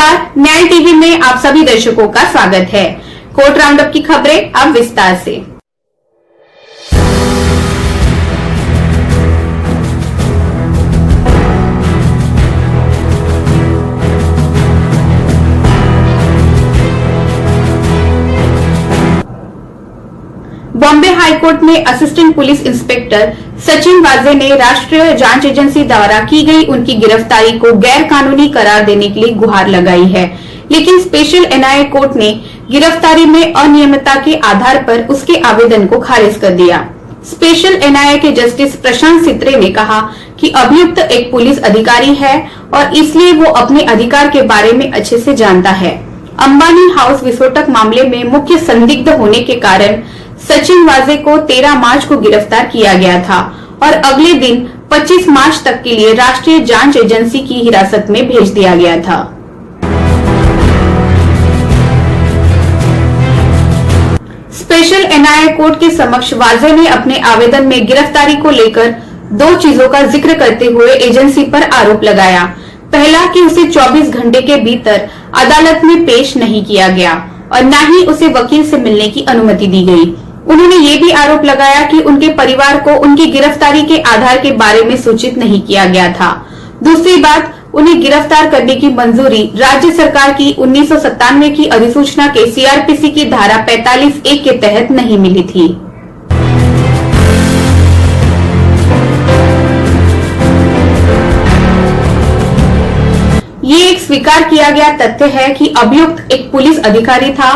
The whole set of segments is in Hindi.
नमस्कार, न्याय टीवी में आप सभी दर्शकों का स्वागत है। कोर्ट राउंडअप की खबरें अब विस्तार से। बॉम्बे हाईकोर्ट में असिस्टेंट पुलिस इंस्पेक्टर सचिन वाजे ने राष्ट्रीय जांच एजेंसी द्वारा की गई उनकी गिरफ्तारी को गैर कानूनी करार देने के लिए गुहार लगाई है, लेकिन स्पेशल एनआईए कोर्ट ने गिरफ्तारी में अनियमितता के आधार पर उसके आवेदन को खारिज कर दिया। स्पेशल एनआईए के जस्टिस प्रशांत सित्रे ने कहा कि अभियुक्त एक पुलिस अधिकारी है और इसलिए वो अपने अधिकार के बारे में अच्छे से जानता है। अंबानी हाउस विस्फोटक मामले में मुख्य संदिग्ध होने के कारण सचिन वाजे को 13 मार्च को गिरफ्तार किया गया था और अगले दिन 25 मार्च तक के लिए राष्ट्रीय जांच एजेंसी की हिरासत में भेज दिया गया था। स्पेशल एनआईए कोर्ट के समक्ष वाजे ने अपने आवेदन में गिरफ्तारी को लेकर दो चीजों का जिक्र करते हुए एजेंसी पर आरोप लगाया। पहला कि उसे 24 घंटे के भीतर अदालत में पेश नहीं किया गया और न ही उसे वकील से मिलने की अनुमति दी गई। उन्होंने ये भी आरोप लगाया कि उनके परिवार को उनकी गिरफ्तारी के आधार के बारे में सूचित नहीं किया गया था। दूसरी बात, उन्हें गिरफ्तार करने की मंजूरी राज्य सरकार की 1997 की अधिसूचना के सीआरपीसी की धारा 45(1) के तहत नहीं मिली थी। ये एक स्वीकार किया गया तथ्य है कि अभियुक्त एक पुलिस अधिकारी था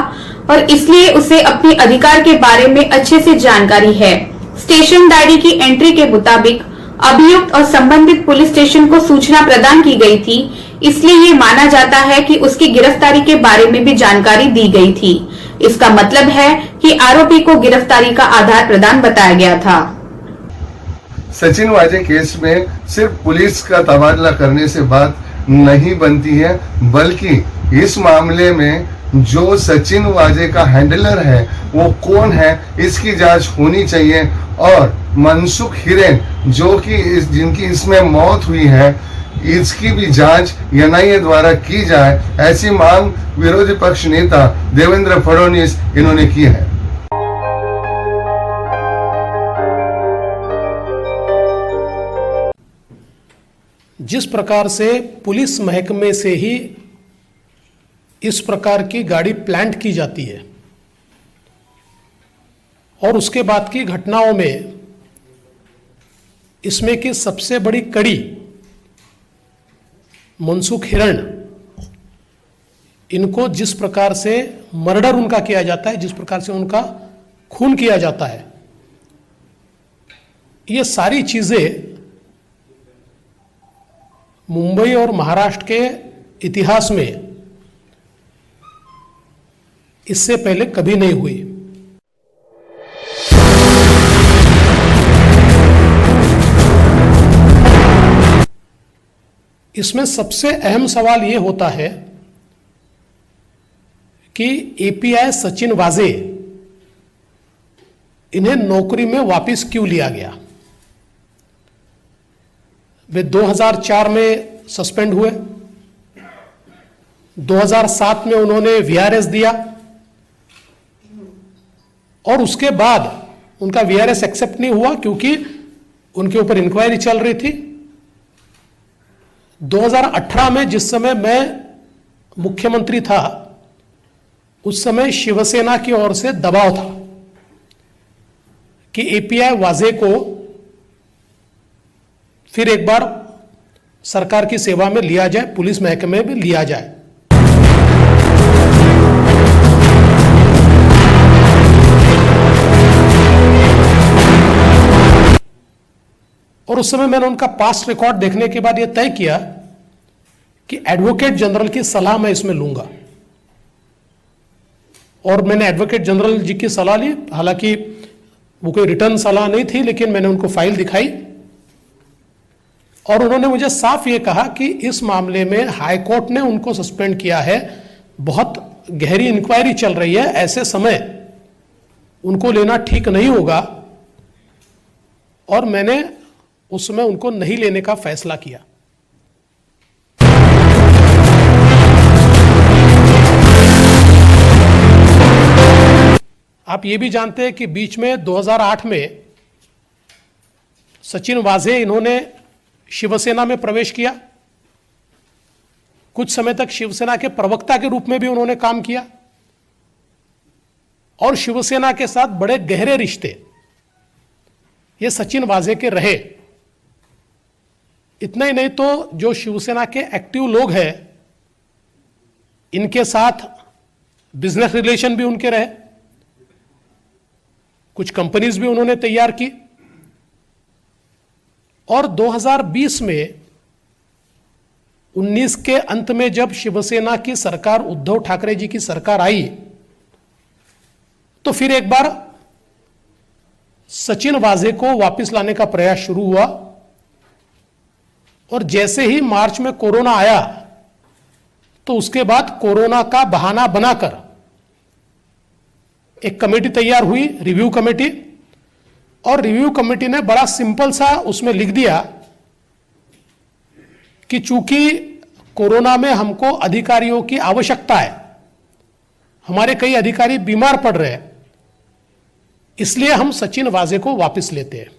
और इसलिए उसे अपने अधिकार के बारे में अच्छे से जानकारी है। स्टेशन डायरी की एंट्री के मुताबिक अभियुक्त और संबंधित पुलिस स्टेशन को सूचना प्रदान की गई थी, इसलिए ये माना जाता है कि उसकी गिरफ्तारी के बारे में भी जानकारी दी गई थी। इसका मतलब है कि आरोपी को गिरफ्तारी का आधार प्रदान बताया गया था। सचिन वाजे केस में सिर्फ पुलिस का तबादला करने से बात नहीं बनती है, बल्कि इस मामले में जो सचिन वाजे का हैंडलर है वो कौन है इसकी जांच होनी चाहिए और मनसुख हिरेन जो कि जिनकी इसमें मौत हुई है इसकी भी जांच एनआईए द्वारा की जाए, ऐसी मांग विरोधी पक्ष नेता देवेंद्र फडणवीस इन्होंने की है। जिस प्रकार से पुलिस महकमे से ही इस प्रकार की गाड़ी प्लांट की जाती है और उसके बाद की घटनाओं में इसमें की सबसे बड़ी कड़ी मनसुख हिरण, इनको जिस प्रकार से मर्डर उनका किया जाता है, जिस प्रकार से उनका खून किया जाता है, ये सारी चीजें मुंबई और महाराष्ट्र के इतिहास में इससे पहले कभी नहीं हुई। इसमें सबसे अहम सवाल यह होता है कि एपीआई सचिन वाजे इन्हें नौकरी में वापस क्यों लिया गया। वे 2004 में सस्पेंड हुए, 2007 में उन्होंने वीआरएस दिया और उसके बाद उनका वीआरएस एक्सेप्ट नहीं हुआ क्योंकि उनके ऊपर इंक्वायरी चल रही थी। 2018 में जिस समय मैं मुख्यमंत्री था उस समय शिवसेना की ओर से दबाव था कि एपीआई वाजे को फिर एक बार सरकार की सेवा में लिया जाए, पुलिस महकमे में लिया जाए। और उस समय मैंने उनका पास्ट रिकॉर्ड देखने के बाद यह तय किया कि एडवोकेट जनरल की सलाह मैं इसमें लूंगा और मैंने एडवोकेट जनरल जी की सलाह ली। हालांकि वो कोई रिटर्न सलाह नहीं थी, लेकिन मैंने उनको फाइल दिखाई और उन्होंने मुझे साफ ये कहा कि इस मामले में हाई कोर्ट ने उनको सस्पेंड किया है, बहुत गहरी इंक्वायरी चल रही है, ऐसे समय उनको लेना ठीक नहीं होगा और मैंने उस समय उनको नहीं लेने का फैसला किया। आप ये भी जानते हैं कि बीच में 2008 में सचिन वाजे इन्होंने शिवसेना में प्रवेश किया। कुछ समय तक शिवसेना के प्रवक्ता के रूप में भी उन्होंने काम किया और शिवसेना के साथ बड़े गहरे रिश्ते ये सचिन वाजे के रहे। इतना ही नहीं तो जो शिवसेना के एक्टिव लोग हैं इनके साथ बिजनेस रिलेशन भी उनके रहे, कुछ कंपनीज भी उन्होंने तैयार की। और 2020 में 19 के अंत में जब शिवसेना की सरकार, उद्धव ठाकरे जी की सरकार आई, तो फिर एक बार सचिन वाजे को वापस लाने का प्रयास शुरू हुआ। और जैसे ही मार्च में कोरोना आया तो उसके बाद कोरोना का बहाना बनाकर एक कमेटी तैयार हुई, रिव्यू कमेटी। और रिव्यू कमेटी ने बड़ा सिंपल सा उसमें लिख दिया कि चूंकि कोरोना में हमको अधिकारियों की आवश्यकता है, हमारे कई अधिकारी बीमार पड़ रहे हैं, इसलिए हम सचिन वाजे को वापस लेते हैं।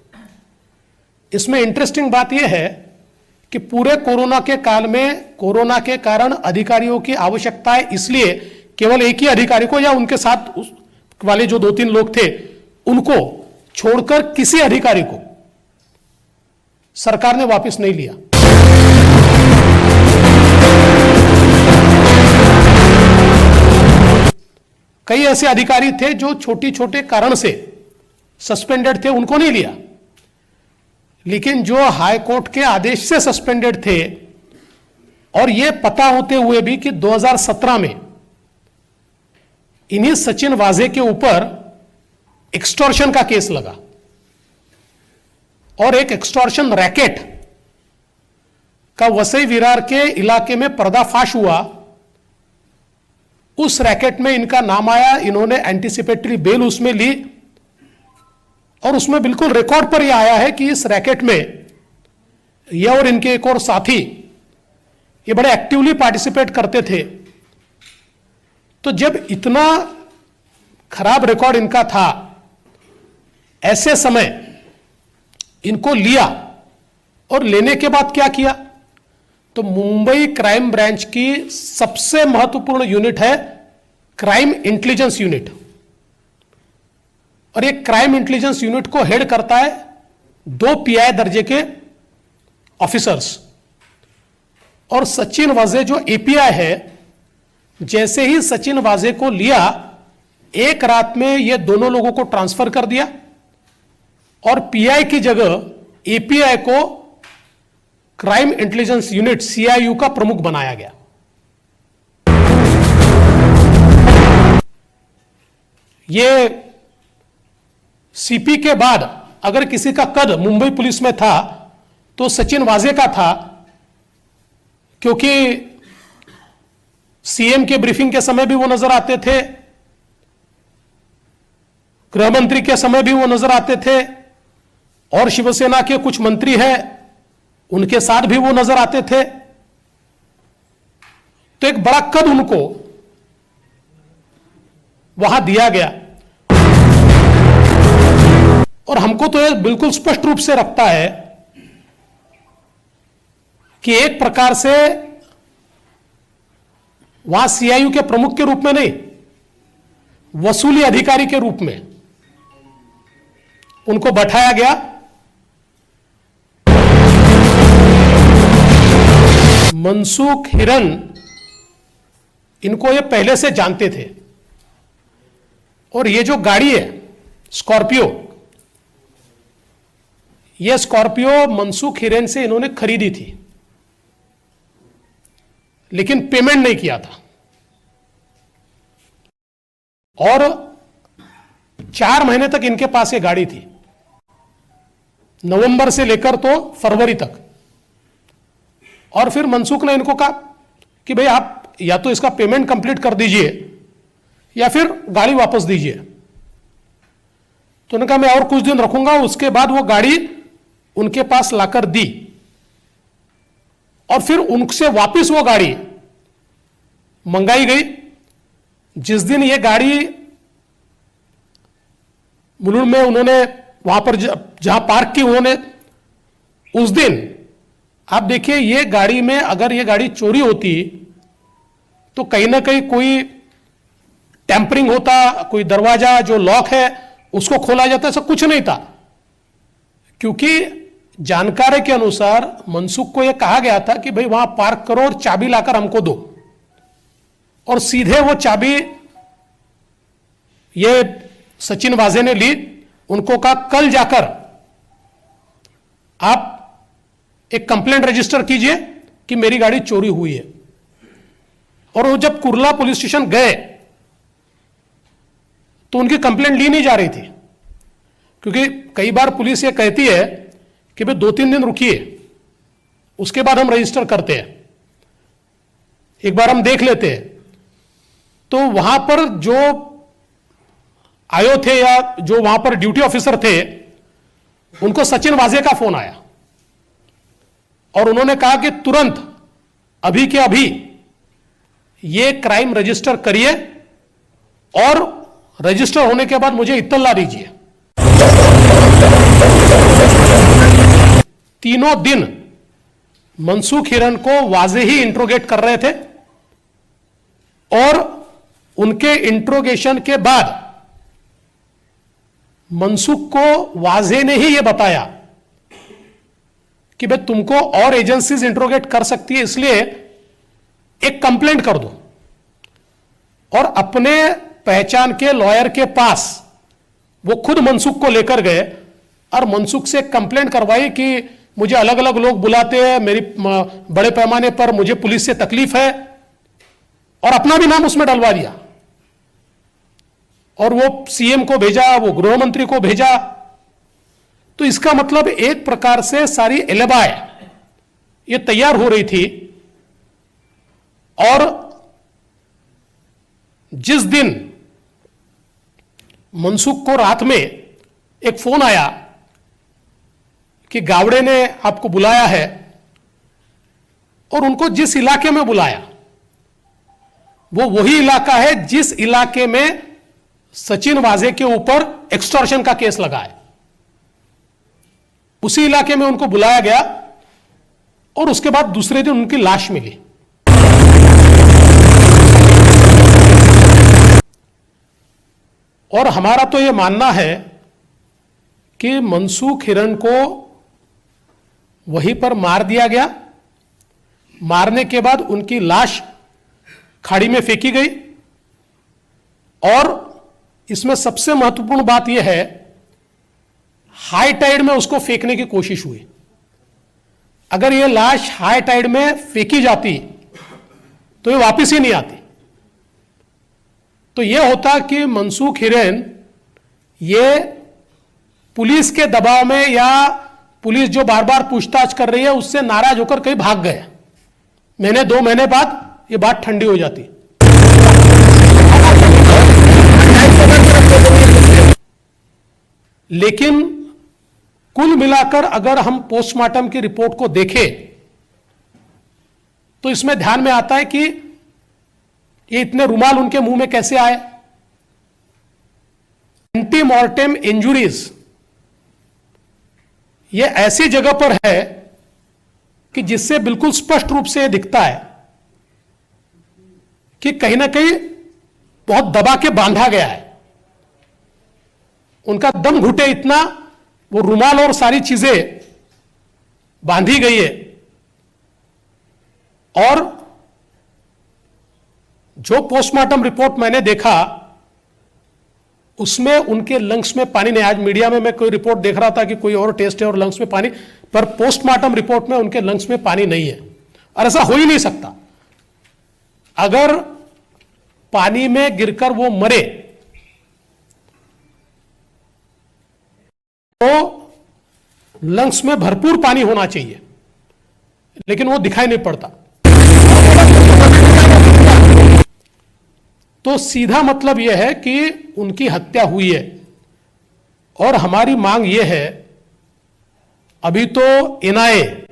इसमें इंटरेस्टिंग बात यह है कि पूरे कोरोना के काल में कोरोना के कारण अधिकारियों की आवश्यकता है, इसलिए केवल एक ही अधिकारी को या उनके साथ वाले जो 2-3 लोग थे उनको छोड़कर किसी अधिकारी को सरकार ने वापस नहीं लिया। कई ऐसे अधिकारी थे जो छोटे छोटे कारण से सस्पेंडेड थे, उनको नहीं लिया। लेकिन जो हाई कोर्ट के आदेश से सस्पेंडेड थे और यह पता होते हुए भी कि 2017 में इन्हीं सचिन वाजे के ऊपर एक्सटॉर्शन का केस लगा और एक एक्सटॉर्शन रैकेट का वसई विरार के इलाके में पर्दाफाश हुआ। उस रैकेट में इनका नाम आया, इन्होंने एंटीसिपेटरी बेल उसमें ली और उसमें बिल्कुल रिकॉर्ड पर यह आया है कि इस रैकेट में यह और इनके एक और साथी ये बड़े एक्टिवली पार्टिसिपेट करते थे। तो जब इतना खराब रिकॉर्ड इनका था, ऐसे समय इनको लिया और लेने के बाद क्या किया, तो मुंबई क्राइम ब्रांच की सबसे महत्वपूर्ण यूनिट है क्राइम इंटेलिजेंस यूनिट, और एक क्राइम इंटेलिजेंस यूनिट को हेड करता है 2 पीआई दर्जे के ऑफिसर्स। और सचिन वाजे जो एपीआई है, जैसे ही सचिन वाजे को लिया, एक रात में ये दोनों लोगों को ट्रांसफर कर दिया और पीआई की जगह एपीआई को क्राइम इंटेलिजेंस यूनिट सीआईयू का प्रमुख बनाया गया। ये सीपी के बाद अगर किसी का कद मुंबई पुलिस में था तो सचिन वाजे का था, क्योंकि सीएम के ब्रीफिंग के समय भी वो नजर आते थे, गृह मंत्री के समय भी वो नजर आते थे, और शिवसेना के कुछ मंत्री हैं उनके साथ भी वो नजर आते थे। तो एक बड़ा कद उनको वहां दिया गया। और हमको तो यह बिल्कुल स्पष्ट रूप से रखता है कि एक प्रकार से वहां सीआईयू के प्रमुख के रूप में नहीं, वसूली अधिकारी के रूप में उनको बैठाया गया। मनसुख हिरन इनको ये पहले से जानते थे, और ये जो गाड़ी है स्कॉर्पियो, ये स्कॉर्पियो मनसुख हिरन से इन्होंने खरीदी थी, लेकिन पेमेंट नहीं किया था। और 4 महीने तक इनके पास ये गाड़ी थी, नवंबर से लेकर तो फरवरी तक। और फिर मनसुख ने इनको कहा कि भाई आप या तो इसका पेमेंट कंप्लीट कर दीजिए या फिर गाड़ी वापस दीजिए। तो उन्होंने कहा मैं और कुछ दिन रखूंगा। उसके बाद वो गाड़ी उनके पास लाकर दी और फिर उनसे वापस वो गाड़ी मंगाई गई। जिस दिन ये गाड़ी मुलुंड में उन्होंने वहां पर जहां पार्क की उन्होंने, उस दिन आप देखिए ये गाड़ी में अगर ये गाड़ी चोरी होती तो कहीं ना कहीं कोई टेम्परिंग होता, कोई दरवाजा जो लॉक है उसको खोला जाता, ऐसा कुछ नहीं था। क्योंकि जानकारी के अनुसार मनसुख को यह कहा गया था कि भाई वहां पार्क करो और चाबी लाकर हमको दो, और सीधे वो चाबी ये सचिन वाजे ने ली। उनको कहा कल जाकर आप एक कंप्लेंट रजिस्टर कीजिए कि मेरी गाड़ी चोरी हुई है। और वो जब कुर्ला पुलिस स्टेशन गए तो उनकी कंप्लेंट ली नहीं जा रही थी, क्योंकि कई बार पुलिस ये कहती है कि भाई 2-3 दिन रुकिए, उसके बाद हम रजिस्टर करते हैं, एक बार हम देख लेते हैं। तो वहां पर जो आयो थे या जो वहां पर ड्यूटी ऑफिसर थे, उनको सचिन वाजे का फोन आया और उन्होंने कहा कि तुरंत अभी के अभी ये क्राइम रजिस्टर करिए और रजिस्टर होने के बाद मुझे इत्तला दीजिए। तीनों दिन मनसुख हिरन को वाजे ही इंट्रोगेट कर रहे थे और उनके इंट्रोगेशन के बाद मनसुख को वाजे ने ही यह बताया कि भाई तुमको और एजेंसीज इंट्रोगेट कर सकती है, इसलिए एक कंप्लेंट कर दो। और अपने पहचान के लॉयर के पास वो खुद मनसुख को लेकर गए और मनसुख से कंप्लेंट करवाई कि मुझे अलग अलग लोग बुलाते हैं, मेरी बड़े पैमाने पर मुझे पुलिस से तकलीफ है, और अपना भी नाम उसमें डलवा दिया। और वो सीएम को भेजा, वो गृह मंत्री को भेजा। तो इसका मतलब एक प्रकार से सारी एलिबाय ये तैयार हो रही थी। और जिस दिन मनसुख को रात में एक फोन आया कि गावड़े ने आपको बुलाया है, और उनको जिस इलाके में बुलाया वो वही इलाका है जिस इलाके में सचिन वाजे के ऊपर एक्सटॉर्शन का केस लगा है, उसी इलाके में उनको बुलाया गया। और उसके बाद दूसरे दिन उनकी लाश मिली। और हमारा तो यह मानना है कि मनसुख हिरन को वहीं पर मार दिया गया। मारने के बाद उनकी लाश खाड़ी में फेंकी गई। और इसमें सबसे महत्वपूर्ण बात यह है, हाई टाइड में उसको फेंकने की कोशिश हुई। अगर यह लाश हाई टाइड में फेंकी जाती तो ये वापस ही नहीं आती। तो यह होता कि मनसुख हिरेन ये पुलिस के दबाव में या पुलिस जो बार बार पूछताछ कर रही है उससे नाराज होकर कहीं भाग गए। महीने 2 महीने बाद ये बात ठंडी हो जाती। लेकिन कुल मिलाकर अगर हम पोस्टमार्टम की रिपोर्ट को देखें तो इसमें ध्यान में आता है कि ये इतने रुमाल उनके मुंह में कैसे आए। एंटीमॉर्टेम इंजुरीज ये ऐसी जगह पर है कि जिससे बिल्कुल स्पष्ट रूप से यह दिखता है कि कहीं ना कहीं बहुत दबा के बांधा गया है। उनका दम घुटे इतना वो रुमाल और सारी चीजें बांधी गई है। और जो पोस्टमार्टम रिपोर्ट मैंने देखा उसमें उनके लंग्स में पानी नहीं। आज मीडिया में मैं कोई रिपोर्ट देख रहा था कि कोई और टेस्ट है और लंग्स में पानी, पर पोस्टमार्टम रिपोर्ट में उनके लंग्स में पानी नहीं है। और ऐसा हो ही नहीं सकता। अगर पानी में गिरकर वो मरे तो लंग्स में भरपूर पानी होना चाहिए, लेकिन वो दिखाई नहीं पड़ता। तो सीधा मतलब यह है कि उनकी हत्या हुई है। और हमारी मांग यह है, अभी तो एनआईए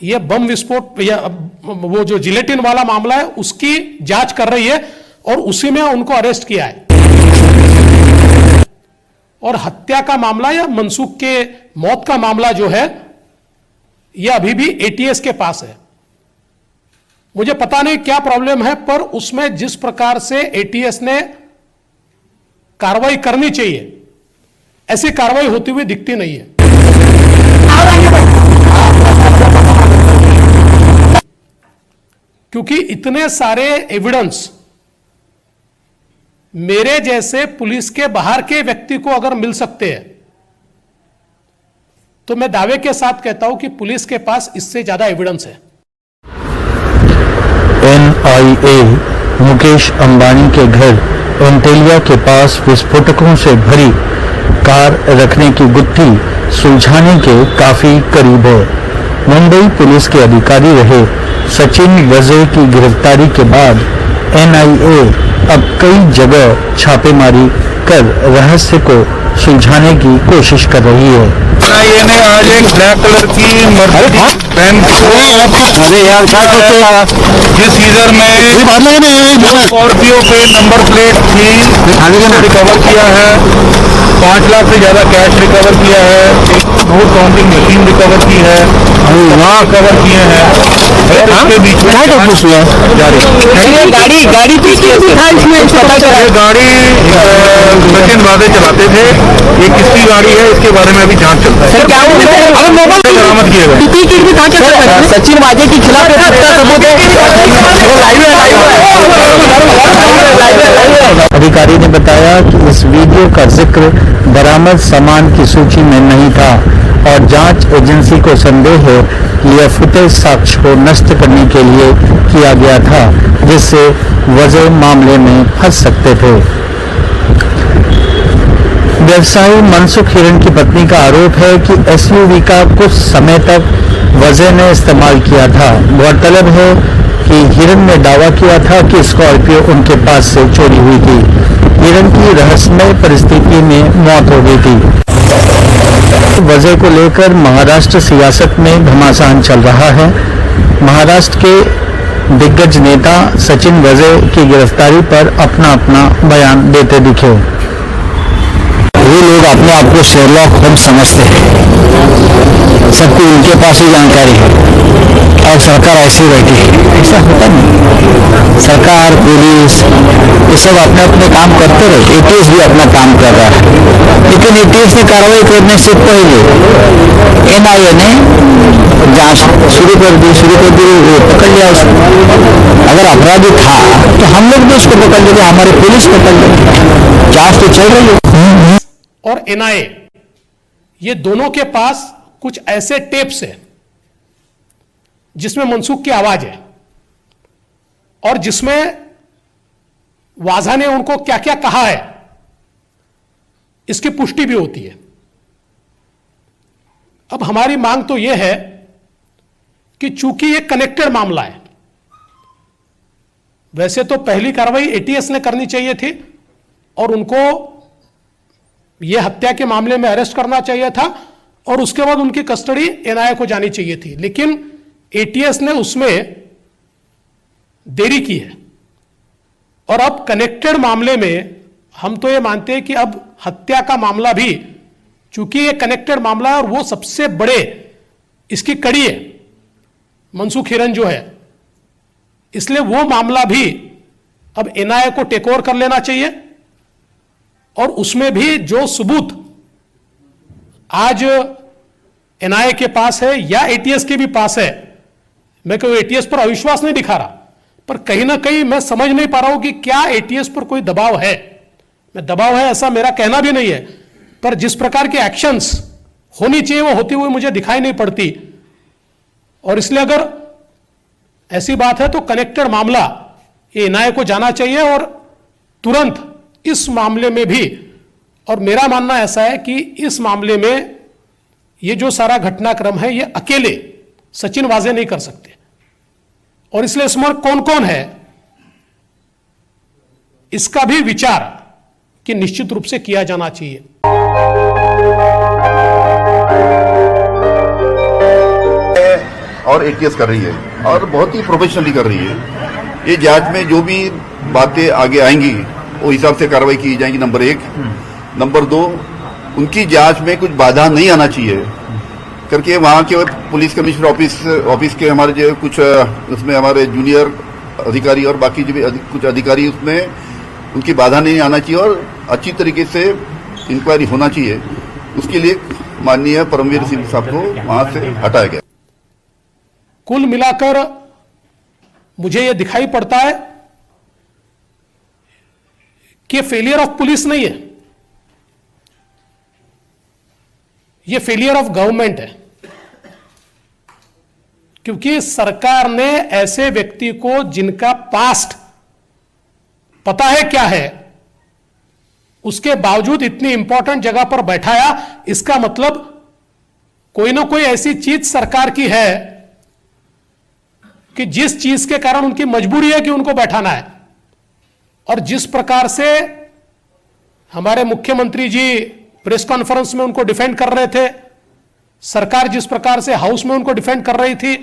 ये बम विस्फोट या वो जो जिलेटिन वाला मामला है उसकी जांच कर रही है और उसी में उनको अरेस्ट किया है। और हत्या का मामला या मनसुख के मौत का मामला जो है यह अभी भी एटीएस के पास है। मुझे पता नहीं क्या प्रॉब्लम है, पर उसमें जिस प्रकार से एटीएस ने कार्रवाई करनी चाहिए ऐसी कार्रवाई होती हुई दिखती नहीं है। क्योंकि इतने सारे एविडेंस मेरे जैसे पुलिस के बाहर के व्यक्ति को अगर मिल सकते हैं तो मैं दावे के साथ कहता हूं कि पुलिस के पास इससे ज्यादा एविडेंस है। NIA मुकेश अंबानी के घर एंटेलिया के पास विस्फोटकों से भरी कार रखने की गुत्थी सुलझाने के काफी करीब है। मुंबई पुलिस के अधिकारी रहे सचिन वाजे की गिरफ्तारी के बाद NIA अब कई जगह छापेमारी कर रहस्य को सुलझाने की कोशिश कर रही है। NIA ने आज एक ब्लैक कलर की मर्सिडीज बेंज जिस सीजर में स्कॉर्पियो पे नंबर प्लेट थी रिकवर किया है। 5 लाख से ज्यादा कैश रिकवर किया है। एक नोट काउंटिंग मशीन रिकवर की है, रिकवर किए हैं। इसके बीच में जारी गाड़ी सचिन वाजे चलाते थे। ये किसकी गाड़ी है इसके बारे में अभी जांच चल रहा है। बरामद किए गए सचिन वाजे के खिलाफ अधिकारी ने बताया कि इस वीडियो का जिक्र बरामद सामान की सूची में नहीं था और जांच एजेंसी को संदेह है कि यह फुटेज साक्ष्य को नष्ट करने के लिए किया गया था, जिससे वजह मामले में फंस सकते थे। व्यवसायी मनसुख हिरन की पत्नी का आरोप है कि SUV का कुछ समय तक वजह ने इस्तेमाल किया था। गौरतलब है कि हिरन ने दावा किया था कि स्कॉर्पियो उनके पास से चोरी हुई थी। हिरन की रहस्यमय परिस्थिति में मौत हो गई थी। वजह को लेकर महाराष्ट्र सियासत में घमासान चल रहा है। महाराष्ट्र के दिग्गज नेता सचिन वाजे की गिरफ्तारी पर अपना अपना बयान देते दिखे। ये लोग अपने आप को शेरलॉक होम्स समझते हैं, सबको उनके पास ही जानकारी है और सरकार ऐसी बैठी है। ऐसा होता नहीं। सरकार, पुलिस ये सब अपने अपने काम करते रहे। एटीएस भी अपना काम कर रहा है, लेकिन एटीएस ने कार्रवाई करने से पहले NIA ने जांच शुरू कर दी, पकड़ लिया उसको। अगर अपराधी था तो हम लोग भी उसको पकड़ लेंगे, हमारी पुलिस पकड़ लेंगे। जांच तो चल रही है। और NIA ये दोनों के पास कुछ ऐसे टेप्स है जिसमें मनसुख की आवाज है और जिसमें वाजा ने उनको क्या क्या कहा है इसकी पुष्टि भी होती है। अब हमारी मांग तो यह है कि चूंकि यह कनेक्टेड मामला है, वैसे तो पहली कार्रवाई एटीएस ने करनी चाहिए थी और उनको यह हत्या के मामले में अरेस्ट करना चाहिए था और उसके बाद उनकी कस्टडी NIA को जानी चाहिए थी, लेकिन एटीएस ने उसमें देरी की है। और अब कनेक्टेड मामले में हम तो ये मानते हैं कि अब हत्या का मामला भी, चूंकि ये कनेक्टेड मामला है और वो सबसे बड़े इसकी कड़ी है मनसुख हिरन जो है, इसलिए वो मामला भी अब NIA को टेक ओवर कर लेना चाहिए और उसमें भी जो सबूत आज NIA के पास है या एटीएस के भी पास है, मैं कोई एटीएस पर अविश्वास नहीं दिखा रहा, पर कहीं ना कहीं मैं समझ नहीं पा रहा हूं कि क्या एटीएस पर कोई दबाव है। मैं दबाव है ऐसा मेरा कहना भी नहीं है, पर जिस प्रकार के एक्शंस होनी चाहिए वो होती हुई मुझे दिखाई नहीं पड़ती। और इसलिए अगर ऐसी बात है तो कनेक्टेड मामला ये NIA को जाना चाहिए और तुरंत इस मामले में भी। और मेरा मानना ऐसा है कि इस मामले में ये जो सारा घटनाक्रम है ये अकेले सचिन वाजे नहीं कर सकते और इसलिए इसमें कौन कौन है इसका भी विचार कि निश्चित रूप से किया जाना चाहिए। और एटीएस कर रही है और बहुत ही प्रोफेशनली कर रही है। ये जांच में जो भी बातें आगे आएंगी वो हिसाब से कार्रवाई की जाएगी। नंबर 1। नंबर 2, उनकी जांच में कुछ बाधा नहीं आना चाहिए करके वहाँ के पुलिस कमिश्नर ऑफिस के हमारे जो कुछ उसमें हमारे जूनियर अधिकारी और बाकी जो भी कुछ अधिकारी उसमें उनकी बाधा नहीं आना चाहिए और अच्छी तरीके से इंक्वायरी होना चाहिए। उसके लिए माननीय परमवीर सिंह साहब को वहां से हटाया गया। कुल मिलाकर मुझे यह दिखाई पड़ता है कि फेलियर ऑफ पुलिस नहीं है, यह फेलियर ऑफ गवर्नमेंट है, क्योंकि सरकार ने ऐसे व्यक्ति को जिनका पास्ट पता है क्या है, उसके बावजूद इतनी इंपॉर्टेंट जगह पर बैठाया। इसका मतलब कोई ना कोई ऐसी चीज सरकार की है कि जिस चीज के कारण उनकी मजबूरी है कि उनको बैठाना है। और जिस प्रकार से हमारे मुख्यमंत्री जी प्रेस कॉन्फ्रेंस में उनको डिफेंड कर रहे थे, सरकार जिस प्रकार से हाउस में उनको डिफेंड कर रही थी,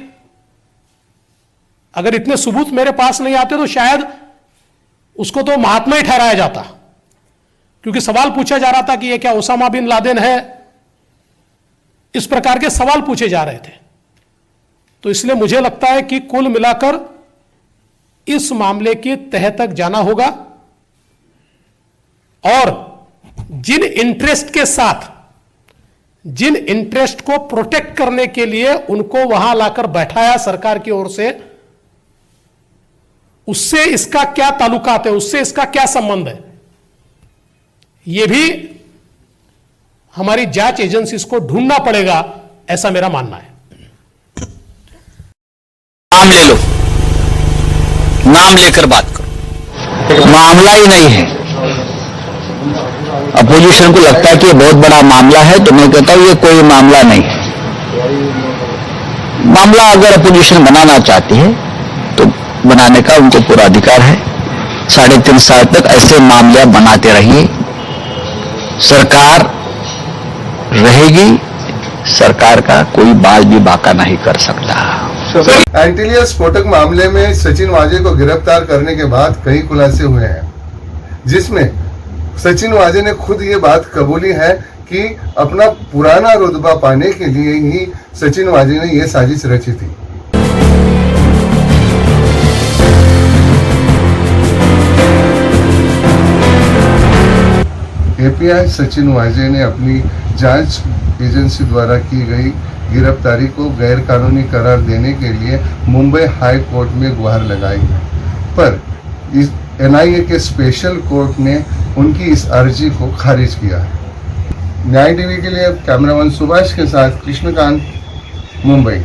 अगर इतने सबूत मेरे पास नहीं आते तो शायद उसको तो महात्मा ही ठहराया जाता, क्योंकि सवाल पूछा जा रहा था कि यह क्या ओसामा बिन लादेन है, इस प्रकार के सवाल पूछे जा रहे थे। तो इसलिए मुझे लगता है कि कुल मिलाकर इस मामले की तह तक जाना होगा और जिन इंटरेस्ट के साथ, जिन इंटरेस्ट को प्रोटेक्ट करने के लिए उनको वहां लाकर बैठाया सरकार की ओर से, उससे इसका क्या ताल्लुकात है, उससे इसका क्या संबंध है, यह भी हमारी जांच एजेंसीज को ढूंढना पड़ेगा, ऐसा मेरा मानना है। नाम ले लो, नाम लेकर बात करो, मामला ही नहीं है। अपोजिशन को लगता है कि ये बहुत बड़ा मामला है, तो मैं कहता हूं ये कोई मामला नहीं है। मामला अगर अपोजिशन बनाना चाहती है तो बनाने का उनको पूरा अधिकार है। 3.5 साल तक ऐसे मामले बनाते रहिए, सरकार रहेगी, सरकार का कोई बाल भी बाका नहीं कर सकता। एंटीलिया स्फोटक मामले में सचिन वाजे को गिरफ्तार करने के बाद कई खुलासे हुए हैं, जिसमें सचिन वाजे ने खुद ये बात कबूली है कि अपना पुराना रुतबा पाने के लिए ही सचिन वाजे ने यह साजिश रची थी। एपीआई सचिन वाजे ने अपनी जांच एजेंसी द्वारा की गई गिरफ्तारी को गैर कानूनी करार देने के लिए मुंबई हाई कोर्ट में गुहार लगाई है, पर इस एनआईए के स्पेशल कोर्ट ने उनकी इस अर्जी को खारिज किया है। न्याय टीवी के लिए कैमरामैन सुभाष के साथ कृष्णकांत, मुंबई।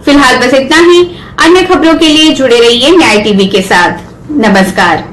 फिलहाल बस इतना ही। अन्य खबरों के लिए जुड़े रहिए न्याय टीवी के साथ। नमस्कार।